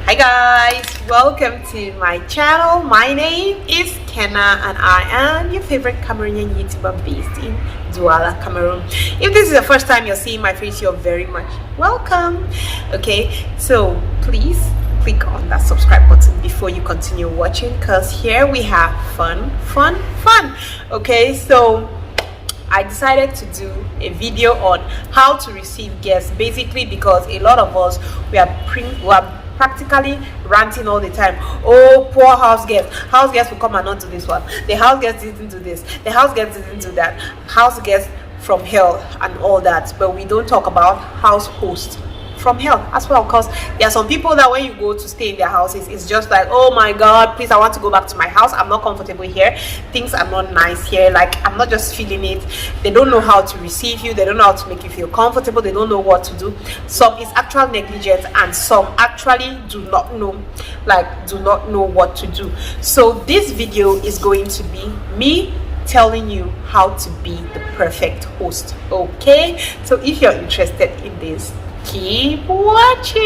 Hi guys, welcome to my channel. My name is Kenna and I am your favorite Cameroonian YouTuber based in Douala, Cameroon. If this is the first time you're seeing my face, you're very much welcome. Okay, so please click on that subscribe button before you continue watching, because here we have fun. Okay, so I decided to do a video on how to receive guests, basically because a lot of us we are practically ranting all the time. Oh, poor house guests will come and not do this one, the house guests didn't do this, the house guests didn't do that, house guests from hell and all that. But we don't talk about house hosts from hell as well, because there are some people that when you go to stay in their houses, it's just like, oh my god, please, I want to go back to my house, I'm not comfortable here, things are not nice here, like I'm not just feeling it. They don't know how to receive you, they don't know how to make you feel comfortable, they don't know what to do. Some is actual negligence and some actually do not know what to do. So this video is going to be me telling you how to be the perfect host. Okay, so if you're interested in this, keep watching.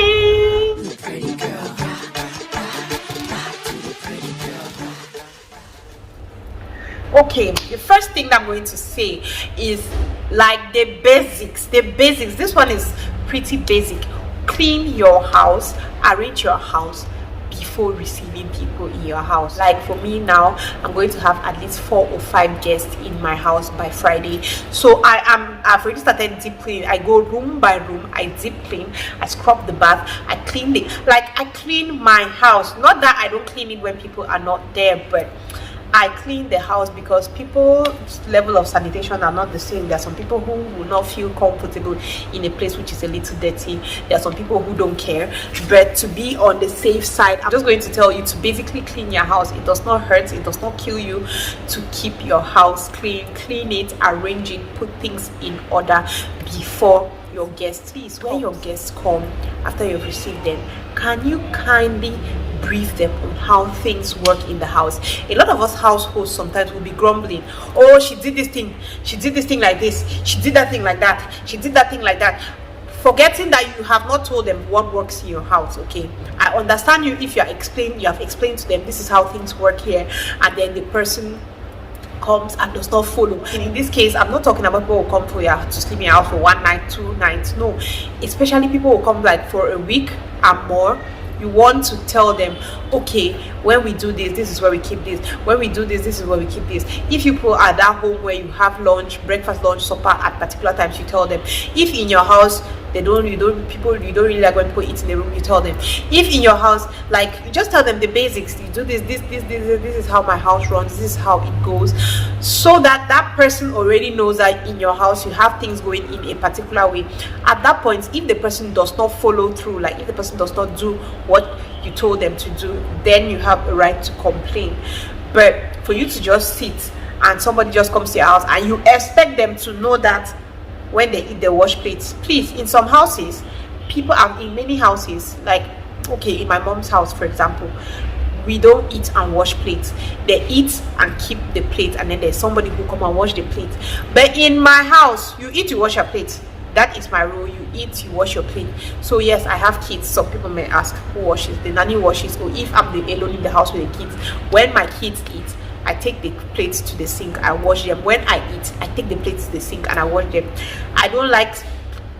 Okay, the first thing that I'm going to say is like the basics. This one is pretty basic. Clean your house, arrange your house before receiving people in your house. Like for me now, I'm going to have at least 4 or 5 guests in my house by Friday, so I've already started deep cleaning. I go room by room, I deep clean, I scrub the bath, I clean it, like I clean my house. Not that I don't clean it when people are not there, but I clean the house because people's level of sanitation are not the same. There are some people who will not feel comfortable in a place which is a little dirty. There are some people who don't care. But to be on the safe side, I'm just going to tell you to basically clean your house. It does not hurt, it does not kill you to keep your house clean. Clean it, arrange it, put things in order before your guests. Please, when your guests come after you've received them, can you kindly brief them on how things work in the house? A lot of us households sometimes will be grumbling. Oh, she did this thing like this, she did that thing like that, she did that thing like that, forgetting that you have not told them what works in your house. Okay, I understand you if you have explained to them this is how things work here, and then the person comes and does not follow. In this case, I'm not talking about people who come to sleep in your house for 1 night, 2 nights. No, especially people who come like for a week and more. You want to tell them, okay, when we do this, this is where we keep this, when we do this, this is where we keep this. If you people are that home where you have lunch, breakfast, lunch, supper at particular times, you tell them. If in your house you don't really like when people eat in the room, you tell them. If in your house, like, you just tell them the basics. You do this is how my house runs, this is how it goes, so that that person already knows that in your house you have things going in a particular way. At that point, if the person does not follow through, like if the person does not do what you told them to do, then you have a right to complain. But for you to just sit and somebody just comes to your house and you expect them to know that when they eat, they wash plates, please. In some houses, people are in many houses, like, okay, in my mom's house for example, we don't eat and wash plates. They eat and keep the plate, and then there's somebody who come and wash the plate. But in my house, you eat, you wash your plate. That is my rule. You eat, you wash your plate. So yes, I have kids. Some people may ask, who washes? The nanny washes. Or if I'm alone in the house with the kids, when my kids eat, I take the plates to the sink, I wash them. When I eat, I take the plates to the sink and I wash them. I don't like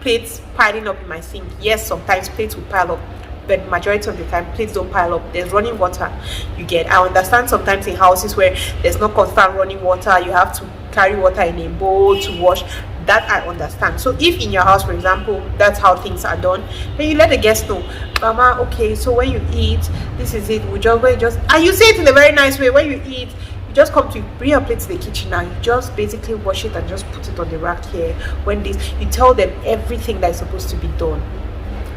plates piling up in my sink. Yes, sometimes plates will pile up, but majority of the time plates don't pile up. There's running water. You get, I understand sometimes in houses where there's no constant running water, you have to carry water in a bowl to wash. That I understand. So if in your house, for example, that's how things are done, then you let the guests know, Mama, okay, so when you eat, this is it. We just and you say it in a very nice way. When you eat, you just come to bring your plate to the kitchen and you just basically wash it and just put it on the rack here. When this, you tell them everything that is supposed to be done,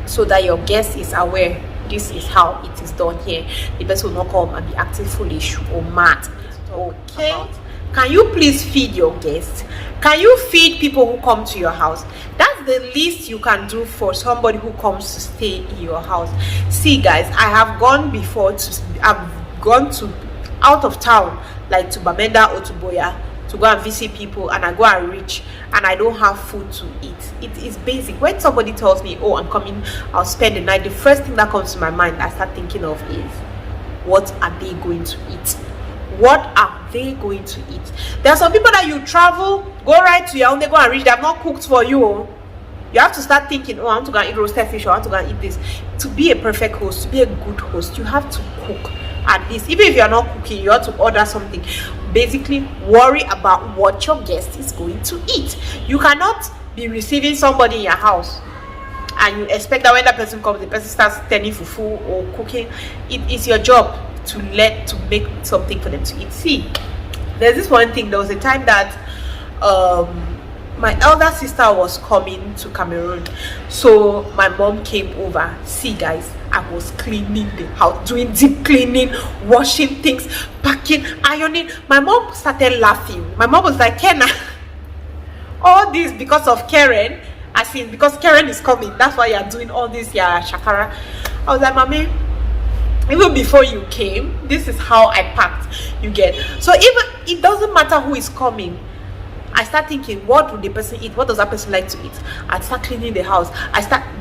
so that your guest is aware this is how it is done here. The person will not come and be acting foolish or mad. Okay, can you please feed your guests? Can you feed people who come to your house? That's the least you can do for somebody who comes to stay in your house. See guys, I have gone before I've gone to out of town, like to Bamenda or to Boya, to go and visit people, and I go and reach and I don't have food to eat. It is basic. When somebody tells me, oh, I'm coming, I'll spend the night, the first thing that comes to my mind I start thinking of is, what are they going to eat? What are they going to eat? There are some people that you travel, go right to your own, they go and reach, they have not cooked for you. You have to start thinking, oh, I want to go and eat roasted fish, or I want to go and eat this. To be a perfect host, to be a good host, you have to cook. At least, even if you are not cooking, you have to order something. Basically, worry about what your guest is going to eat. You cannot be receiving somebody in your house and you expect that when that person comes, the person starts turning fufu or cooking. It is your job to make something for them to eat. See, there's this one thing. There was a time that my elder sister was coming to Cameroon, so my mom came over. See, guys, I was cleaning the house, doing deep cleaning, washing things, packing, ironing. My mom started laughing. My mom was like, Kenna, all this because of Karen. I think because Karen is coming, that's why you're doing all this, yeah, shakara. I was like, Mommy, even before you came, this is how I packed. You get, so even it doesn't matter who is coming. I start thinking, what would the person eat? What does that person like to eat? I start cleaning the house.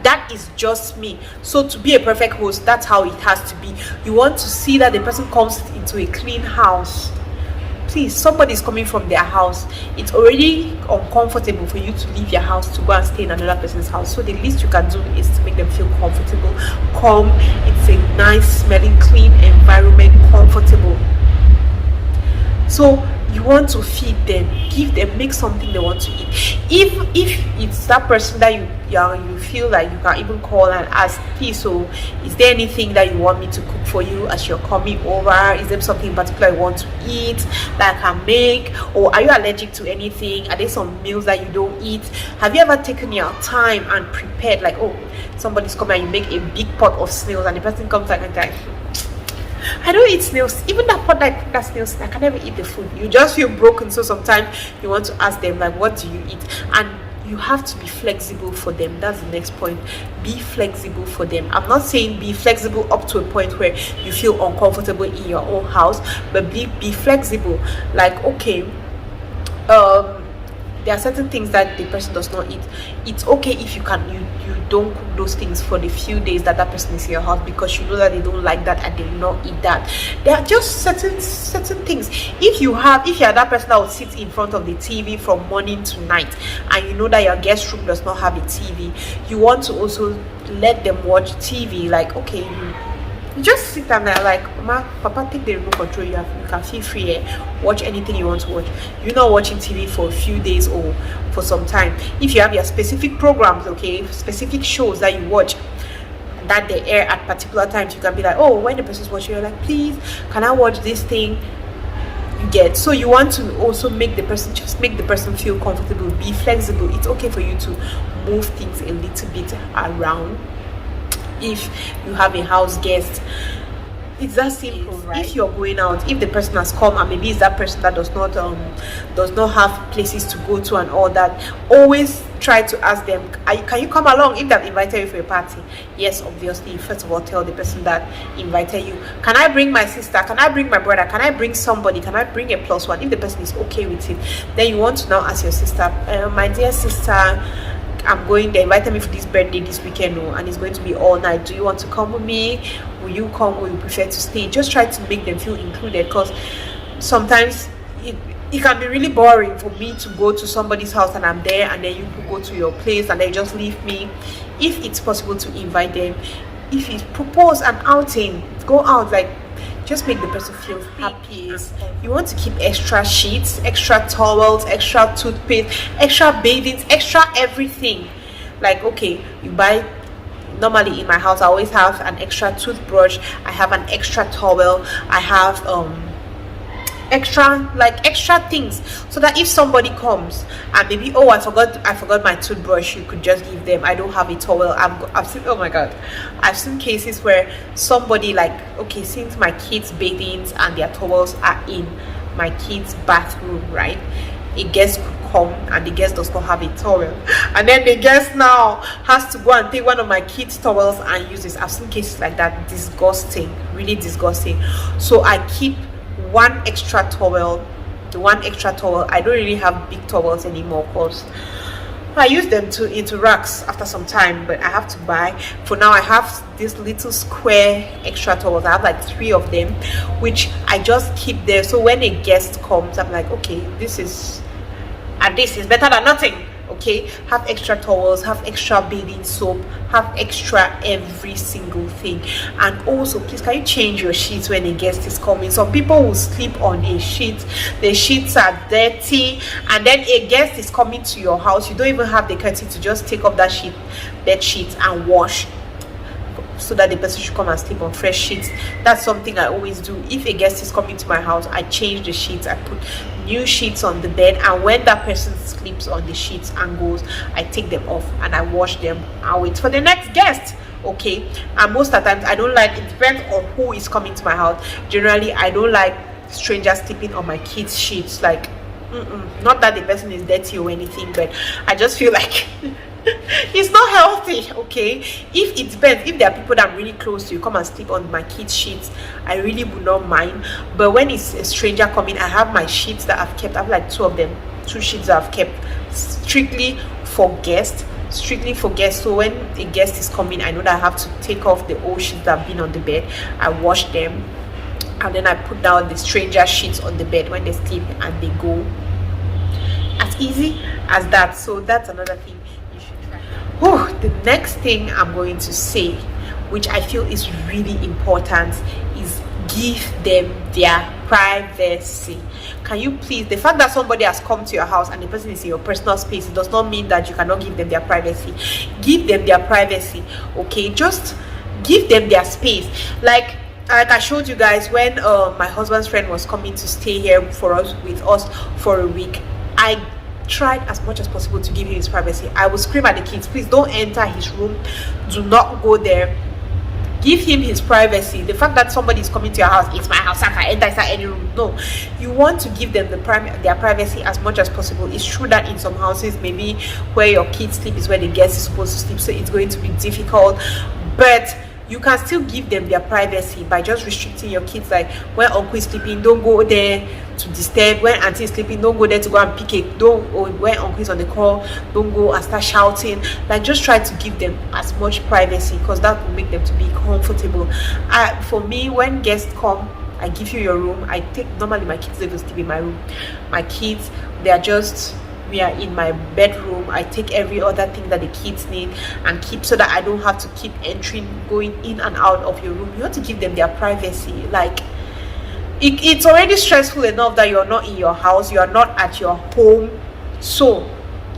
That is just me. So to be a perfect host, that's how it has to be. You want to see that the person comes into a clean house. Please, somebody is coming from their house. It's already uncomfortable for you to leave your house to go and stay in another person's house. So the least you can do is to make them feel comfortable, calm. It's a nice smelling, clean environment, comfortable. So you want to feed them, give them, make something they want to eat. If it's that person that you feel like you can even call and ask, please, so is there anything that you want me to cook for you as you're coming over? Is there something in particular you want to eat that I can make? Or are you allergic to anything? Are there some meals that you don't eat? Have you ever taken your time and prepared, like, oh, somebody's coming and you make a big pot of snails and the person comes like, I don't eat snails. Even that pot that I cook that snails, I can never eat the food. You just feel broken. So sometimes you want to ask them, like, what do you eat? And you have to be flexible for them. That's the next point. Be flexible for them. I'm not saying be flexible up to a point where you feel uncomfortable in your own house, but be flexible. Like, okay, there are certain things that the person does not eat. It's okay if you don't cook those things for the few days that person is in your house, because you know that they don't like that and they will not eat that. There are just certain things. If you are that person that will sit in front of the TV from morning to night, and you know that your guest room does not have a TV, you want to also let them watch TV. Like, okay, you just sit down there, like, Mama, Papa, take the remote control. You can feel free here. Watch anything you want to watch. You're not watching TV for a few days or for some time. If you have your specific programs, okay, specific shows that you watch that they air at particular times, you can be like, oh, when the person's watching, you're like, please, can I watch this thing? You get, so you want to also make the person feel comfortable. Be flexible. It's okay for you to move things a little bit around. If you have a house guest, it's that simple, right? If you're going out, if the person has come and maybe it's that person that does not have places to go to and all that, always try to ask them, can you come along if they've invited you for a party? Yes, obviously. First of all, tell the person that invited you, can I bring my sister, can I bring my brother, can I bring somebody, can I bring a plus one? If the person is okay with it, then you want to now ask your sister, my dear sister, they invited me for this birthday this weekend, and it's going to be all night. Do you want to come with me? Will you come, or you prefer to stay? Just try to make them feel included, because sometimes it can be really boring for me to go to somebody's house and I'm there, and then you go to your place and they just leave me. If it's possible to invite them, if you propose an outing, go out, like, just make the person feel happy. You want to keep extra sheets, extra towels, extra toothpaste, extra bathings, extra everything. Like, okay, you buy, normally in my house I always have an extra toothbrush, I have an extra towel, I have extra things, so that if somebody comes and maybe, oh, I forgot my toothbrush, you could just give them, I don't have a towel. I've seen, oh my god, I've seen cases where somebody, like, okay, since my kids' bathings and their towels are in my kids' bathroom, right, a guest could come and the guest does not have a towel, and then the guest now has to go and take one of my kids' towels and use this. I've seen cases like that. Disgusting, really disgusting. So I keep one extra towel the one extra towel. I don't really have big towels anymore because I use them into racks after some time, but I have to buy. For now, I have these little square extra towels. I have like 3 of them, which I just keep there. So when a guest comes, I'm like, okay, this is better than nothing. Okay, have extra towels, have extra bathing soap, have extra every single thing. And also, please, can you change your sheets when a guest is coming? Some people will sleep on a sheet, the sheets are dirty, and then a guest is coming to your house. You don't even have the courtesy to just take off that bed sheet and wash, so that the person should come and sleep on fresh sheets. That's something I always do. If a guest is coming to my house, I change the sheets, I put new sheets on the bed, and when that person sleeps on the sheets and goes, I take them off and I wash them and wait for the next guest. Okay, and most of the times I don't like, it depends on who is coming to my house. Generally, I don't like strangers sleeping on my kids' sheets. Like, not that the person is dirty or anything, but I just feel like it's not healthy. Okay, if it depends, if there are people that I'm really close to, come and sleep on my kids' sheets, I really would not mind. But when it's a stranger coming, I have my sheets that I've kept. I have like 2 of them, 2 sheets that I've kept strictly for guests. So when a guest is coming, I know that I have to take off the old sheets that have been on the bed. I wash them, and then I put down the stranger sheets on the bed when they sleep, and they go. As easy as that. So that's another thing. The next thing I'm going to say, which I feel is really important, is give them their privacy. Can you please, the fact that somebody has come to your house and the person is in your personal space, it does not mean that you cannot give them their privacy. Give them their privacy. Okay, just give them their space. Like I showed you guys, when my husband's friend was coming to stay here with us for a week, I tried as much as possible to give him his privacy. I would scream at the kids, please don't enter his room, do not go there. Give him his privacy. The fact that somebody is coming to your house, it's my house, I can enter inside any room. No, you want to give them their privacy as much as possible. It's true that in some houses, maybe where your kids sleep is where the guest is supposed to sleep, so it's going to be difficult, but you can still give them their privacy by just restricting your kids. Like, when uncle is sleeping, don't go there to disturb. When auntie is sleeping, don't go there to go and pick it. Or when uncle is on the call, don't go and start shouting. Like, just try to give them as much privacy, because that will make them to be comfortable. For me, when guests come, I give you your room. Normally my kids, they don't sleep in my room. My kids, we are in my bedroom. I take every other thing that the kids need and keep, so that I don't have to keep going in and out of your room. You have to give them their privacy. Like, it's already stressful enough that you're not in your house, you are not at your home, so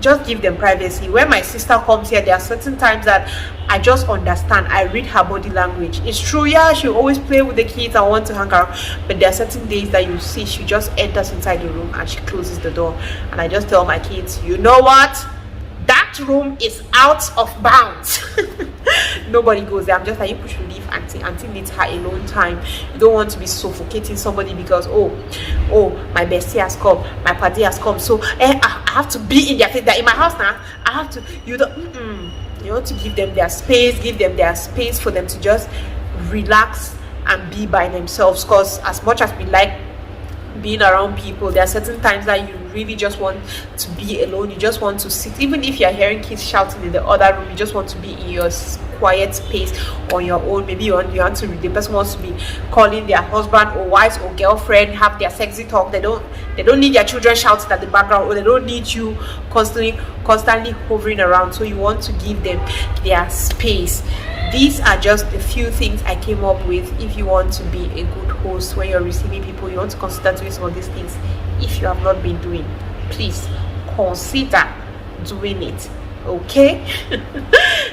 just give them privacy. When my sister comes here, there are certain times that I just understand. I read her body language. It's true, yeah, she always play with the kids and want to hang around, but there are certain days that you see she just enters inside the room and she closes the door, and I just tell my kids, you know what, that room is out of bounds. Nobody goes there. I'm just like, you should leave auntie needs her alone time. You don't want to be suffocating somebody because oh my bestie has come, my party has come, so I have to be in their face. They're in my house now, I have to. You want to give them their space, for them to just relax and be by themselves. Because as much as we like being around people, there are certain times that you really just want to be alone. You just want to sit. Even if you're hearing kids shouting in the other room, you just want to be in your quiet space on your own. Maybe you want to read. The person wants to be calling their husband or wife or girlfriend, have their sexy talk. They don't need their children shouting at the background, or they don't need you constantly hovering around. So you want to give them their space. These are just a few things I came up with. If you want to be a good host when you're receiving people, you want to consider doing some of these things. If you have not been doing, please consider doing it. Okay.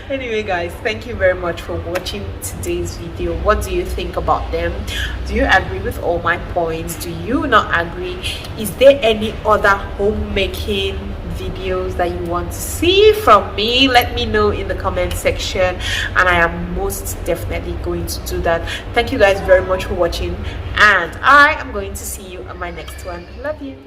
Anyway guys, thank you very much for watching today's video. What do you think about them? Do you agree with all my points? Do you not agree? Is there any other homemaking videos that you want to see from me? Let me know in the comment section, and I am most definitely going to do that. Thank you guys very much for watching, and I am going to see you on my next one. Love you.